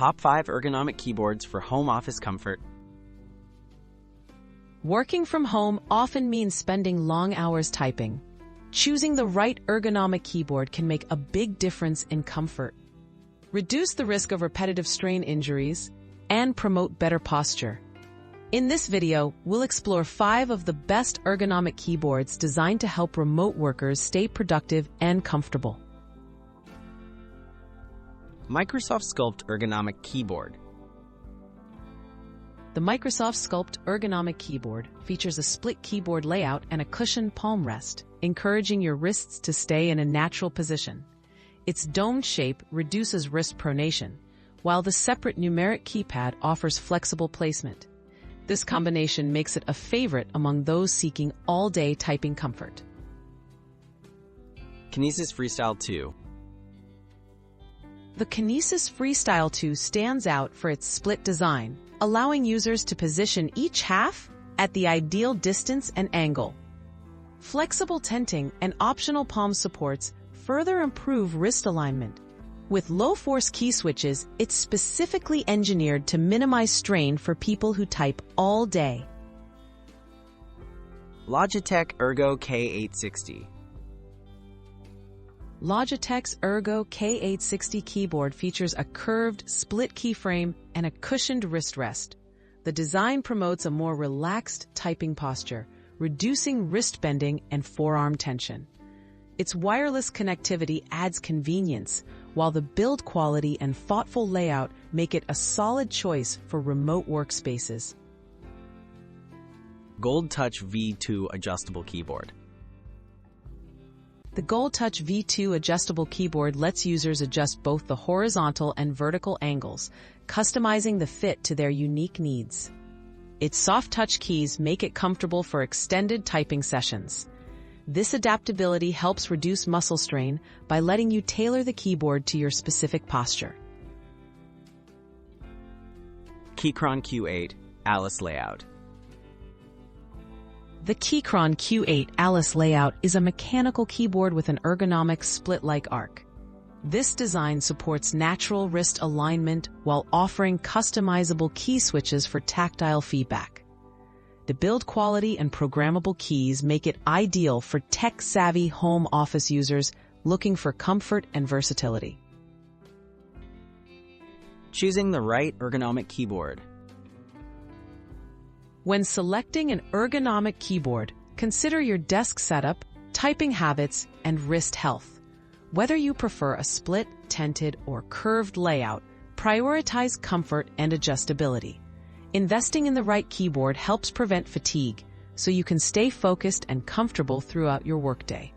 Top 5 ergonomic keyboards for home office comfort. Working from home often means spending long hours typing. Choosing the right ergonomic keyboard can make a big difference in comfort, reduce the risk of repetitive strain injuries, and promote better posture. In this video, we'll explore 5 of the best ergonomic keyboards designed to help remote workers stay productive and comfortable. Microsoft Sculpt Ergonomic Keyboard. The Microsoft Sculpt Ergonomic Keyboard features a split keyboard layout and a cushioned palm rest, encouraging your wrists to stay in a natural position. Its domed shape reduces wrist pronation, while the separate numeric keypad offers flexible placement. This combination makes it a favorite among those seeking all-day typing comfort. Kinesis Freestyle2. The Kinesis Freestyle2 stands out for its split design, allowing users to position each half at the ideal distance and angle. Flexible tenting and optional palm supports further improve wrist alignment. With low-force key switches, it's specifically engineered to minimize strain for people who type all day. Logitech Ergo K860. Logitech's Ergo K860 keyboard features a curved, split keyframe and a cushioned wrist rest. The design promotes a more relaxed typing posture, reducing wrist bending and forearm tension. Its wireless connectivity adds convenience, while the build quality and thoughtful layout make it a solid choice for remote workspaces. Goldtouch V2 Adjustable Keyboard. The Goldtouch V2 adjustable keyboard lets users adjust both the horizontal and vertical angles, customizing the fit to their unique needs. Its soft touch keys make it comfortable for extended typing sessions. This adaptability helps reduce muscle strain by letting you tailor the keyboard to your specific posture. Keychron Q8 Alice Layout. The Keychron Q8 Alice layout is a mechanical keyboard with an ergonomic split-like arc. This design supports natural wrist alignment while offering customizable key switches for tactile feedback. The build quality and programmable keys make it ideal for tech-savvy home office users looking for comfort and versatility. Choosing the right ergonomic keyboard. When selecting an ergonomic keyboard, consider your desk setup, typing habits, and wrist health. Whether you prefer a split, tented, or curved layout, prioritize comfort and adjustability. Investing in the right keyboard helps prevent fatigue, so you can stay focused and comfortable throughout your workday.